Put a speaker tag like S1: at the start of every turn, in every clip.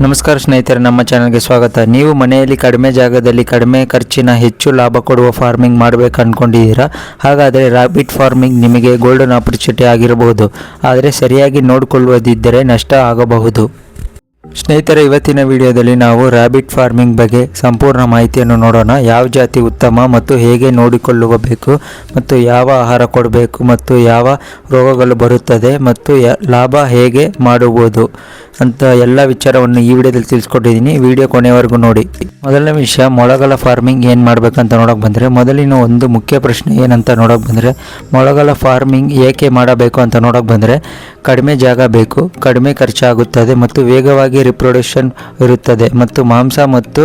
S1: ನಮಸ್ಕಾರ ಸ್ನೇಹಿತರೆ, ನಮ್ಮ ಚಾನಲ್ಗೆ ಸ್ವಾಗತ. ನೀವು ಮನೆಯಲ್ಲಿ ಕಡಿಮೆ ಜಾಗದಲ್ಲಿ ಕಡಿಮೆ ಖರ್ಚಿನ ಹೆಚ್ಚು ಲಾಭ ಕೊಡುವ ಫಾರ್ಮಿಂಗ್ ಮಾಡಬೇಕು ಅಂದ್ಕೊಂಡಿದ್ದೀರಾ? ಹಾಗಾದರೆ ರಾಬಿಟ್ ಫಾರ್ಮಿಂಗ್ ನಿಮಗೆ ಗೋಲ್ಡನ್ ಆಪರ್ಚುನಿಟಿ ಆಗಿರಬಹುದು. ಆದರೆ ಸರಿಯಾಗಿ ನೋಡಿಕೊಳ್ಳುವುದಿದ್ದರೆ ನಷ್ಟ ಆಗಬಹುದು. ಸ್ನೇಹಿತರೆ, ಇವತ್ತಿನ ವಿಡಿಯೋದಲ್ಲಿ ನಾವು ರಾಬಿಟ್ ಫಾರ್ಮಿಂಗ್ ಬಗ್ಗೆ ಸಂಪೂರ್ಣ ಮಾಹಿತಿಯನ್ನು ನೋಡೋಣ. ಯಾವ ಜಾತಿ ಉತ್ತಮ ಮತ್ತು ಹೇಗೆ ನೋಡಿಕೊಳ್ಳಬೇಕು ಮತ್ತು ಯಾವ ಆಹಾರ ಕೊಡಬೇಕು ಮತ್ತು ಯಾವ ರೋಗಗಳು ಬರುತ್ತದೆ ಮತ್ತು ಲಾಭ ಹೇಗೆ ಮಾಡುವುದು ಅಂತ ಎಲ್ಲ ವಿಚಾರವನ್ನು ಈ ವಿಡಿಯೋದಲ್ಲಿ ತಿಳಿಸ್ಕೊಟ್ಟಿದ್ದೀನಿ. ವಿಡಿಯೋ ಕೊನೆಯವರೆಗೂ ನೋಡಿ. ಮೊದಲನೇ ವಿಷಯ, ಮೊಳಗಳ ಫಾರ್ಮಿಂಗ್ ಏನು ಮಾಡಬೇಕಂತ ನೋಡೋಕೆ ಬಂದರೆ, ಮೊದಲಿನ ಒಂದು ಮುಖ್ಯ ಪ್ರಶ್ನೆ ಏನಂತ ನೋಡೋಕೆ ಬಂದರೆ, ಮೊಳಗಳ ಫಾರ್ಮಿಂಗ್ ಏಕೆ ಮಾಡಬೇಕು ಅಂತ ನೋಡೋಕೆ ಬಂದರೆ, ಕಡಿಮೆ ಜಾಗ ಬೇಕು, ಕಡಿಮೆ ಖರ್ಚಾಗುತ್ತದೆ ಮತ್ತು ವೇಗವಾಗಿ ರಿಪ್ರೊಡಕ್ಷನ್ ಇರುತ್ತದೆ ಮತ್ತು ಮಾಂಸ ಮತ್ತು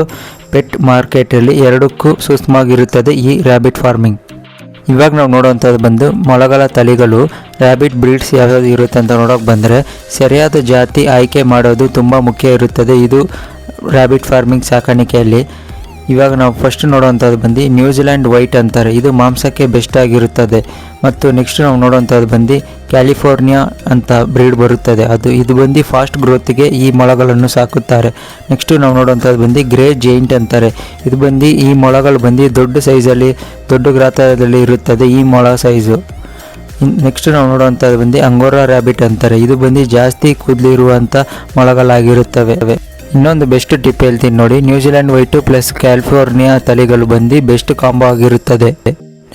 S1: ಪೆಟ್ ಮಾರ್ಕೆಟಲ್ಲಿ ಎರಡಕ್ಕೂ ಸೂಕ್ಷ್ಮವಾಗಿರುತ್ತದೆ ಈ ರ್ಯಾಬಿಟ್ ಫಾರ್ಮಿಂಗ್. ಇವಾಗ ನಾವು ನೋಡುವಂಥದ್ದು ಬಂದು ಮೊಳಗಳ ತಳಿಗಳು, ರ್ಯಾಬಿಟ್ ಬ್ರೀಡ್ಸ್ ಯಾವ್ಯಾವುದು ಇರುತ್ತೆ ಅಂತ ನೋಡೋಕೆ ಬಂದರೆ, ಸರಿಯಾದ ಜಾತಿ ಆಯ್ಕೆ ಮಾಡೋದು ತುಂಬ ಮುಖ್ಯ ಇರುತ್ತದೆ ಇದು ರ್ಯಾಬಿಟ್ ಫಾರ್ಮಿಂಗ್ ಸಾಕಾಣಿಕೆಯಲ್ಲಿ. ಇವಾಗ ನಾವು ಫಸ್ಟ್ ನೋಡುವಂಥದ್ದು ಬಂದು ನ್ಯೂಜಿಲ್ಯಾಂಡ್ ವೈಟ್ ಅಂತಾರೆ, ಇದು ಮಾಂಸಕ್ಕೆ ಬೆಸ್ಟ್ ಆಗಿರುತ್ತದೆ. ಮತ್ತು ನೆಕ್ಸ್ಟ್ ನಾವು ನೋಡುವಂಥದ್ದು ಬಂದು ಕ್ಯಾಲಿಫೋರ್ನಿಯಾ ಅಂತ ಬ್ರೀಡ್ ಬರುತ್ತದೆ, ಇದು ಬಂದು ಫಾಸ್ಟ್ ಗ್ರೋತ್ಗೆ ಈ ಮೊಳಗಳನ್ನು ಸಾಕುತ್ತಾರೆ. ನೆಕ್ಸ್ಟು ನಾವು ನೋಡುವಂಥದ್ದು ಬಂದು ಗ್ರೇ ಜೈಂಟ್ ಅಂತಾರೆ, ಇದು ಬಂದು ಈ ಮೊಳಗಳು ಬಂದು ದೊಡ್ಡ ಸೈಜಲ್ಲಿ ದೊಡ್ಡ ಗಾತ್ರದಲ್ಲಿ ಇರುತ್ತದೆ ಈ ಮೊಳ ಸೈಜು. ನೆಕ್ಸ್ಟ್ ನಾವು ನೋಡುವಂಥದ್ದು ಬಂದು ಅಂಗೋರಾ ರ್ಯಾಬಿಟ್ ಅಂತಾರೆ, ಇದು ಬಂದು ಜಾಸ್ತಿ ಕೂದಲಿರುವಂಥ ಮೊಳಗಳಾಗಿರುತ್ತವೆ. ಇನ್ನೊಂದು ಬೆಸ್ಟ್ ಟಿಪ್ ಹೇಳ್ತೀನಿ ನೋಡಿ, ನ್ಯೂಜಿಲ್ಯಾಂಡ್ ವೈಟು ಪ್ಲಸ್ ಕ್ಯಾಲಿಫೋರ್ನಿಯಾ ತಳಿಗಳು ಬಂದು ಬೆಸ್ಟ್ ಕಾಂಬೋ ಆಗಿರುತ್ತದೆ.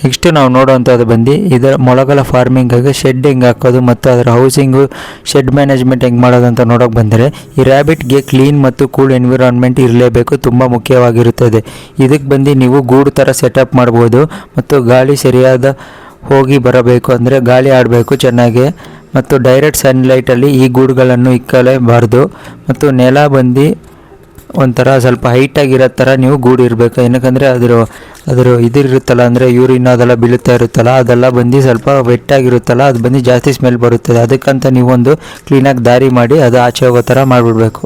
S1: ನೆಕ್ಸ್ಟ್ ನಾವು ನೋಡುವಂಥದ್ದು ಬಂದು ಇದರ ಮೊಳಗಳ ಫಾರ್ಮಿಂಗಾಗಿ ಶೆಡ್ ಹೆಂಗೆ ಹಾಕೋದು ಮತ್ತು ಅದರ ಹೌಸಿಂಗು ಶೆಡ್ ಮ್ಯಾನೇಜ್ಮೆಂಟ್ ಹೆಂಗೆ ಮಾಡೋದು ಅಂತ ನೋಡೋಕೆ ಬಂದರೆ, ಈ ರ್ಯಾಬಿಟ್ಗೆ ಕ್ಲೀನ್ ಮತ್ತು ಕೂಲ್ ಎನ್ವಿರಾನ್ಮೆಂಟ್ ಇರಲೇಬೇಕು, ತುಂಬ ಮುಖ್ಯವಾಗಿರುತ್ತದೆ. ಇದಕ್ಕೆ ಬಂದು ನೀವು ಗೂಡು ಥರ ಸೆಟಪ್ ಮಾಡ್ಬೋದು ಮತ್ತು ಗಾಳಿ ಸರಿಯಾದ ಹೋಗಿ ಬರಬೇಕು, ಅಂದರೆ ಗಾಳಿ ಆಡಬೇಕು ಚೆನ್ನಾಗಿ ಮತ್ತು ಡೈರೆಕ್ಟ್ ಸನ್ಲೈಟಲ್ಲಿ ಈ ಗೂಡುಗಳನ್ನು ಇಕ್ಕಲೇಬಾರ್ದು. ಮತ್ತು ನೆಲ ಬಂದು ಒಂಥರ ಸ್ವಲ್ಪ ಹೈಟಾಗಿರೋ ಥರ ನೀವು ಗೂಡು ಇರಬೇಕು, ಏನಕ್ಕಂದರೆ ಅದರ ಇದಿರುತ್ತಲ್ಲ, ಅಂದರೆ ಯೂರಿನ್ ಅದೆಲ್ಲ ಬೀಳುತ್ತಾ ಇರುತ್ತಲ್ಲ, ಅದೆಲ್ಲ ಬಂದು ಸ್ವಲ್ಪ ವೆಟ್ಟಾಗಿರುತ್ತಲ್ಲ, ಅದು ಬಂದು ಜಾಸ್ತಿ ಸ್ಮೆಲ್ ಬರುತ್ತದೆ. ಅದಕ್ಕಂತ ನೀವೊಂದು ಕ್ಲೀನಾಗಿ ದಾರಿ ಮಾಡಿ ಅದು ಆಚೆ ಹೋಗೋ ಥರ ಮಾಡಿಬಿಡ್ಬೇಕು.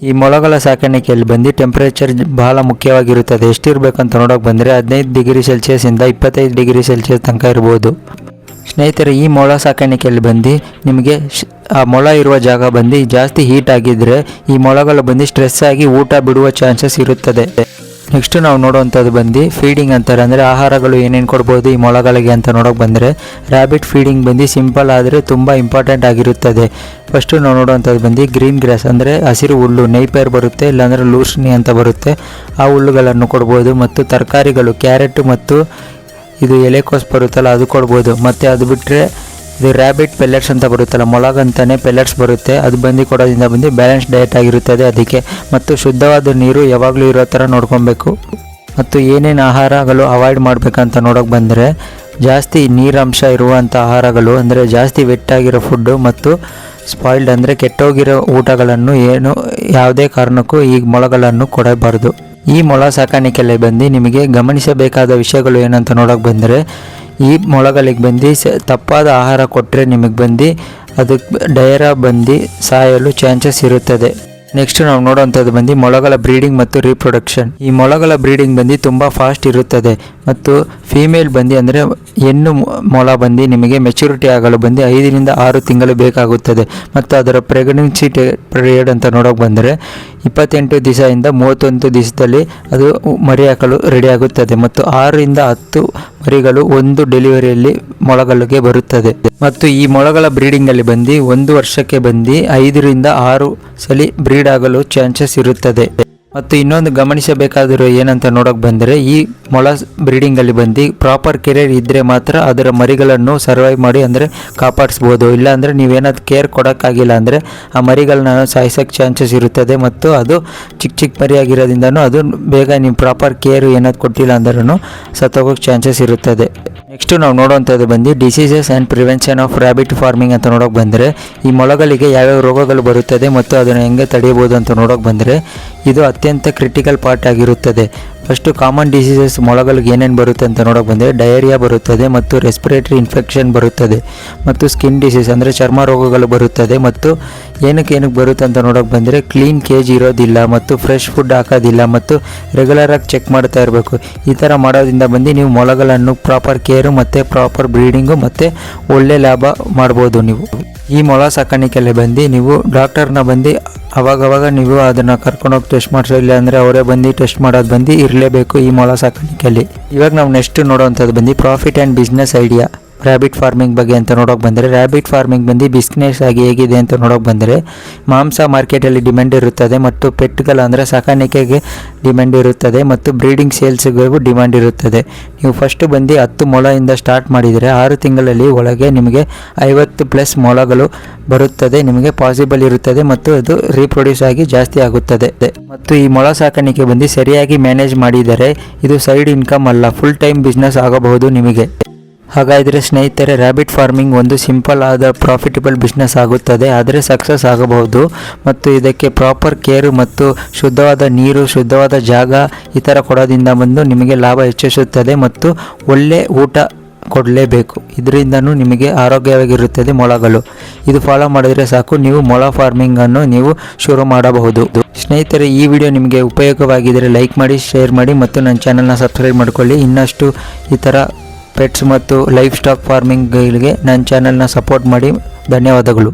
S1: ಈ ಮೊಳಗಳ ಸಾಕಾಣಿಕೆಯಲ್ಲಿ ಬಂದು ಟೆಂಪ್ರೇಚರ್ ಬಹಳ ಮುಖ್ಯವಾಗಿರುತ್ತದೆ. ಎಷ್ಟಿರಬೇಕಂತ ನೋಡೋಕೆ ಬಂದರೆ 15 ಡಿಗ್ರಿ ಸೆಲ್ಸಿಯಸ್ಸಿಂದ 25 ಡಿಗ್ರಿ ಸೆಲ್ಸಿಯಸ್ ತನಕ ಇರ್ಬೋದು. ಸ್ನೇಹಿತರೆ, ಈ ಮೊಳ ಸಾಕಾಣಿಕೆಯಲ್ಲಿ ಬಂದು ನಿಮಗೆ ಆ ಮೊಳ ಇರುವ ಜಾಗ ಬಂದು ಜಾಸ್ತಿ ಹೀಟ್ ಆಗಿದ್ದರೆ ಈ ಮೊಳಗಳು ಬಂದು ಸ್ಟ್ರೆಸ್ ಆಗಿ ಊಟ ಬಿಡುವ ಚಾನ್ಸಸ್ ಇರುತ್ತದೆ. ನೆಕ್ಸ್ಟ್ ನಾವು ನೋಡುವಂಥದ್ದು ಬಂದು ಫೀಡಿಂಗ್ ಅಂತಾರೆ, ಅಂದರೆ ಆಹಾರಗಳು ಏನೇನು ಕೊಡ್ಬೋದು ಈ ಮೊಳಗಳಿಗೆ ಅಂತ ನೋಡೋಕೆ ಬಂದರೆ, ರ್ಯಾಬಿಟ್ ಫೀಡಿಂಗ್ ಬಂದು ಸಿಂಪಲ್ ಆದರೆ ತುಂಬ ಇಂಪಾರ್ಟೆಂಟ್ ಆಗಿರುತ್ತದೆ. ಫಸ್ಟು ನಾವು ನೋಡುವಂಥದ್ದು ಬಂದು ಗ್ರೀನ್ ಗ್ರಾಸ್, ಅಂದರೆ ಹಸಿರು ಹುಲ್ಲು, ನೈಪೇರ್ ಬರುತ್ತೆ, ಇಲ್ಲಾಂದರೆ ಲೂಸ್ನಿ ಅಂತ ಬರುತ್ತೆ, ಆ ಹುಲ್ಲುಗಳನ್ನು ಕೊಡ್ಬೋದು. ಮತ್ತು ತರಕಾರಿಗಳು, ಕ್ಯಾರೆಟ್ ಮತ್ತು ಇದು ಎಲೆಕೋಸು ಬರುತ್ತಲ್ಲ ಅದು ಕೊಡ್ಬೋದು. ಮತ್ತು ಅದು ಬಿಟ್ಟರೆ ಇದು ರ್ಯಾಬಿಟ್ ಪೆಲೆಟ್ಸ್ ಅಂತ ಬರುತ್ತಲ್ಲ, ಮೊಳಗಂತಾನೆ ಪೆಲೆಟ್ಸ್ ಬರುತ್ತೆ, ಅದು ಬಂದು ಕೊಡೋದ್ರಿಂದ ಬಂದು ಬ್ಯಾಲೆನ್ಸ್ ಡಯಟ್ ಆಗಿರುತ್ತದೆ ಅದಕ್ಕೆ. ಮತ್ತು ಶುದ್ಧವಾದ ನೀರು ಯಾವಾಗಲೂ ಇರೋ ಥರ ನೋಡ್ಕೊಬೇಕು. ಮತ್ತು ಏನೇನು ಆಹಾರಗಳು ಅವಾಯ್ಡ್ ಮಾಡಬೇಕಂತ ನೋಡೋಕೆ ಬಂದರೆ, ಜಾಸ್ತಿ ನೀರಂಶ ಇರುವಂಥ ಆಹಾರಗಳು, ಅಂದರೆ ಜಾಸ್ತಿ ವೆಟ್ಟಾಗಿರೋ ಫುಡ್ಡು ಮತ್ತು ಸ್ಪಾಯ್ಲ್ಡ್ ಅಂದರೆ ಕೆಟ್ಟೋಗಿರೋ ಊಟಗಳನ್ನು ಯಾವುದೇ ಕಾರಣಕ್ಕೂ ಈ ಮೊಳಗಳನ್ನು ಕೊಡಬಾರ್ದು. ಈ ಮೊಳ ಸಾಕಾಣಿಕೆಯಲ್ಲಿ ಬಂದು ನಿಮಗೆ ಗಮನಿಸಬೇಕಾದ ವಿಷಯಗಳು ಏನಂತ ನೋಡೋಕೆ ಬಂದರೆ, ಈ ಮೊಳಗಳಿಗೆ ಬಂದು ತಪ್ಪಾದ ಆಹಾರ ಕೊಟ್ಟರೆ ನಿಮಗೆ ಬಂದು ಅದಕ್ಕೆ ಡಯರಾ ಬಂದು ಸಾಯಲು ಚಾನ್ಸಸ್ ಇರುತ್ತದೆ. ನೆಕ್ಸ್ಟ್ ನಾವು ನೋಡುವಂಥದ್ದು ಬಂದು ಮೊಳಗಳ ಬ್ರೀಡಿಂಗ್ ಮತ್ತು ರೀಪ್ರೊಡಕ್ಷನ್. ಈ ಮೊಳಗಳ ಬ್ರೀಡಿಂಗ್ ಬಂದು ತುಂಬ ಫಾಸ್ಟ್ ಇರುತ್ತದೆ ಮತ್ತು ಫೀಮೇಲ್ ಬಂದು, ಅಂದರೆ ಹೆಣ್ಣು ಮೊಳ ಬಂದು ನಿಮಗೆ ಮೆಚುರಿಟಿ ಆಗಲು ಬಂದು 5 ರಿಂದ 6 ತಿಂಗಳು ಬೇಕಾಗುತ್ತದೆ. ಮತ್ತು ಅದರ ಪ್ರೆಗ್ನೆನ್ಸಿ ಪೀರಿಯಡ್ ಅಂತ ನೋಡೋಕೆ ಬಂದರೆ 28 ದಿವಸದಿಂದ 31 ದಿವಸದಲ್ಲಿ ಅದು ಮರಿ ಹಾಕಲು ರೆಡಿ ಆಗುತ್ತದೆ. ಮತ್ತು 6 ರಿಂದ 10 ಮರಿಗಳು ಒಂದು ಡೆಲಿವರಿಯಲ್ಲಿ ಮೊಳಗಳಿಗೆ ಬರುತ್ತದೆ. ಮತ್ತು ಈ ಮೊಳಗಳ ಬ್ರೀಡಿಂಗಲ್ಲಿ ಬಂದು 1 ವರ್ಷಕ್ಕೆ ಬಂದು 5 ರಿಂದ 6 ಸಲ ಬ್ರೀಡ್ ಆಗಲು ಚಾನ್ಸಸ್ ಇರುತ್ತದೆ. ಮತ್ತು ಇನ್ನೊಂದು ಗಮನಿಸಬೇಕಾದರೂ ಏನಂತ ನೋಡೋಕೆ ಬಂದರೆ, ಈ ಮೊಳ ಬ್ರೀಡಿಂಗಲ್ಲಿ ಬಂದು ಪ್ರಾಪರ್ ಕೇರ್ ಇದ್ದರೆ ಮಾತ್ರ ಅದರ ಮರಿಗಳನ್ನು ಸರ್ವೈವ್ ಮಾಡಿ, ಅಂದರೆ ಕಾಪಾಡಿಸ್ಬೋದು. ಇಲ್ಲಾಂದರೆ ನೀವೇನಾದ್ರು ಕೇರ್ ಕೊಡೋಕ್ಕಾಗಿಲ್ಲ ಅಂದರೆ ಆ ಮರಿಗಳನ್ನ ಸಾಯಿಸೋಕ್ಕೆ ಚಾನ್ಸಸ್ ಇರುತ್ತದೆ. ಮತ್ತು ಅದು ಚಿಕ್ಕ ಮರಿಯಾಗಿರೋದ್ರಿಂದನೂ ಅದು ಬೇಗ ನೀವು ಪ್ರಾಪರ್ ಕೇರ್ ಏನಾದ್ರು ಕೊಟ್ಟಿಲ್ಲ ಅಂದ್ರೂ ಸತ್ತೋಗೋಕ್ಕೆ ಚಾನ್ಸಸ್ ಇರುತ್ತದೆ. ನೆಕ್ಸ್ಟು ನಾವು ನೋಡುವಂಥದ್ದು ಬಂದು diseases and prevention of rabbit farming ಅಂತ ನೋಡೋಕೆ ಬಂದರೆ, ಈ ಮೊಳಗಳಿಗೆ ಯಾವ್ಯಾವ ರೋಗಗಳು ಬರುತ್ತದೆ ಮತ್ತು ಅದನ್ನು ಹೆಂಗೆ ತಡೆಯಬಹುದು ಅಂತ ನೋಡೋಕೆ ಬಂದರೆ, ಇದು ಅತ್ಯಂತ ಕ್ರಿಟಿಕಲ್ ಪಾರ್ಟ್ ಆಗಿರುತ್ತದೆ. ಫಸ್ಟು ಕಾಮನ್ ಡಿಸೀಸಸ್ ಮೊಳಗಳಿಗೆ ಏನೇನು ಬರುತ್ತೆ ಅಂತ ನೋಡೋಕೆ ಬಂದರೆ, ಡಯರಿಯಾ ಬರುತ್ತದೆ ಮತ್ತು ರೆಸ್ಪಿರೇಟರಿ ಇನ್ಫೆಕ್ಷನ್ ಬರುತ್ತದೆ ಮತ್ತು ಸ್ಕಿನ್ ಡಿಸೀಸ್ ಅಂದರೆ ಚರ್ಮ ರೋಗಗಳು ಬರುತ್ತದೆ. ಮತ್ತು ಏನಕ್ಕೆ ಬರುತ್ತೆ ಅಂತ ನೋಡೋಕೆ ಬಂದರೆ, ಕ್ಲೀನ್ ಕೇಜ್ ಇರೋದಿಲ್ಲ ಮತ್ತು ಫ್ರೆಶ್ ಫುಡ್ ಹಾಕೋದಿಲ್ಲ ಮತ್ತು ರೆಗ್ಯುಲರಾಗಿ ಚೆಕ್ ಮಾಡ್ತಾ ಇರಬೇಕು. ಈ ಥರ ಮಾಡೋದ್ರಿಂದ ಬಂದು ನೀವು ಮೊಳಗಳನ್ನು ಪ್ರಾಪರ್ ಕೇರು ಮತ್ತು ಪ್ರಾಪರ್ ಬ್ರೀಡಿಂಗು ಮತ್ತು ಒಳ್ಳೆ ಲಾಭ ಮಾಡ್ಬೋದು ನೀವು. ಈ ಮೊಲ ಸಾಕಾಣಿಕೆಯಲ್ಲಿ ಬಂದು ನೀವು ಡಾಕ್ಟರ್ನ ಬಂದು ಅವಾಗವಾಗ ನೀವು ಅದನ್ನು ಕರ್ಕೊಂಡೋಗಿ ಟೆಸ್ಟ್ ಮಾಡಿಸೋ, ಇಲ್ಲ ಅಂದರೆ ಅವರೇ ಬಂದು ಟೆಸ್ಟ್ ಮಾಡೋದು ಬಂದು ಇರಲೇಬೇಕು ಈ ಮೊಲ ಸಾಕಾಣಿಕೆಯಲ್ಲಿ. ಇವಾಗ ನಾವು ನೆಕ್ಸ್ಟ್ ನೋಡೋವಂಥದ್ದು ಬಂದು profit and business idea rabbit farming ಬಗ್ಗೆ ಅಂತ ನೋಡೋಕೆ ಬಂದರೆ, ರ್ಯಾಬಿಟ್ ಫಾರ್ಮಿಂಗ್ ಬಂದು ಬಿಸ್ನೆಸ್ ಆಗಿ ಹೇಗಿದೆ ಅಂತ ನೋಡೋಕೆ ಬಂದರೆ, ಮಾಂಸ ಮಾರ್ಕೆಟಲ್ಲಿ ಡಿಮ್ಯಾಂಡ್ ಇರುತ್ತದೆ ಮತ್ತು ಪೆಟ್ಗಳ ಅಂದರೆ ಸಾಕಾಣಿಕೆಗೆ ಡಿಮ್ಯಾಂಡ್ ಇರುತ್ತದೆ ಮತ್ತು ಬ್ರೀಡಿಂಗ್ ಸೇಲ್ಸ್ಗೂ ಡಿಮ್ಯಾಂಡ್ ಇರುತ್ತದೆ. ನೀವು ಫಸ್ಟ್ ಬಂದು 10 ಮೊಲದಿಂದ ಸ್ಟಾರ್ಟ್ ಮಾಡಿದರೆ 6 ತಿಂಗಳಲ್ಲಿ ಒಳಗೆ ನಿಮಗೆ 50+ ಮೊಲಗಳು ಬರುತ್ತದೆ, ನಿಮಗೆ ಪಾಸಿಬಲ್ ಇರುತ್ತದೆ ಮತ್ತು ಅದು ರೀಪ್ರೊಡ್ಯೂಸ್ ಆಗಿ ಜಾಸ್ತಿ ಆಗುತ್ತದೆ. ಮತ್ತು ಈ ಮೊಲ ಸಾಕಾಣಿಕೆ ಬಂದು ಸರಿಯಾಗಿ ಮ್ಯಾನೇಜ್ ಮಾಡಿದರೆ ಇದು ಸೈಡ್ ಇನ್ಕಮ್ ಅಲ್ಲ, ಫುಲ್ ಟೈಮ್ ಬಿಸ್ನೆಸ್ ಆಗಬಹುದು ನಿಮಗೆ. ಹಾಗಾದರೆ ಸ್ನೇಹಿತರೆ, ರ್ಯಾಬಿಟ್ ಫಾರ್ಮಿಂಗ್ ಒಂದು ಸಿಂಪಲ್ ಆದ ಪ್ರಾಫಿಟಬಲ್ ಬಿಸ್ನೆಸ್ ಆಗುತ್ತದೆ, ಆದರೆ ಸಕ್ಸಸ್ ಆಗಬಹುದು. ಮತ್ತು ಇದಕ್ಕೆ ಪ್ರಾಪರ್ ಕೇರು ಮತ್ತು ಶುದ್ಧವಾದ ನೀರು, ಶುದ್ಧವಾದ ಜಾಗ ಈ ಥರ ಕೊಡೋದ್ರಿಂದ ಬಂದು ನಿಮಗೆ ಲಾಭ ಹೆಚ್ಚಿಸುತ್ತದೆ ಮತ್ತು ಒಳ್ಳೆ ಊಟ ಕೊಡಲೇಬೇಕು. ಇದರಿಂದನೂ ನಿಮಗೆ ಆರೋಗ್ಯವಾಗಿರುತ್ತದೆ ಮೊಲಗಳು. ಇದು ಫಾಲೋ ಮಾಡಿದರೆ ಸಾಕು, ನೀವು ಮೊಲ ಫಾರ್ಮಿಂಗನ್ನು ನೀವು ಶುರು ಮಾಡಬಹುದು. ಸ್ನೇಹಿತರೆ, ಈ ವಿಡಿಯೋ ನಿಮಗೆ ಉಪಯೋಗವಾಗಿದ್ದರೆ ಲೈಕ್ ಮಾಡಿ, ಶೇರ್ ಮಾಡಿ ಮತ್ತು ನನ್ನ ಚಾನಲ್ನ ಸಬ್ಸ್ಕ್ರೈಬ್ ಮಾಡಿಕೊಳ್ಳಿ. ಇನ್ನಷ್ಟು ಈ ಥರ ಪೆಟ್ಸ್ ಮತ್ತು ಲೈಫ್ ಸ್ಟಾಕ್ ಫಾರ್ಮಿಂಗ್ಗೆ ನನ್ನ ಚಾನಲ್ನ ಸಪೋರ್ಟ್ ಮಾಡಿ. ಧನ್ಯವಾದಗಳು.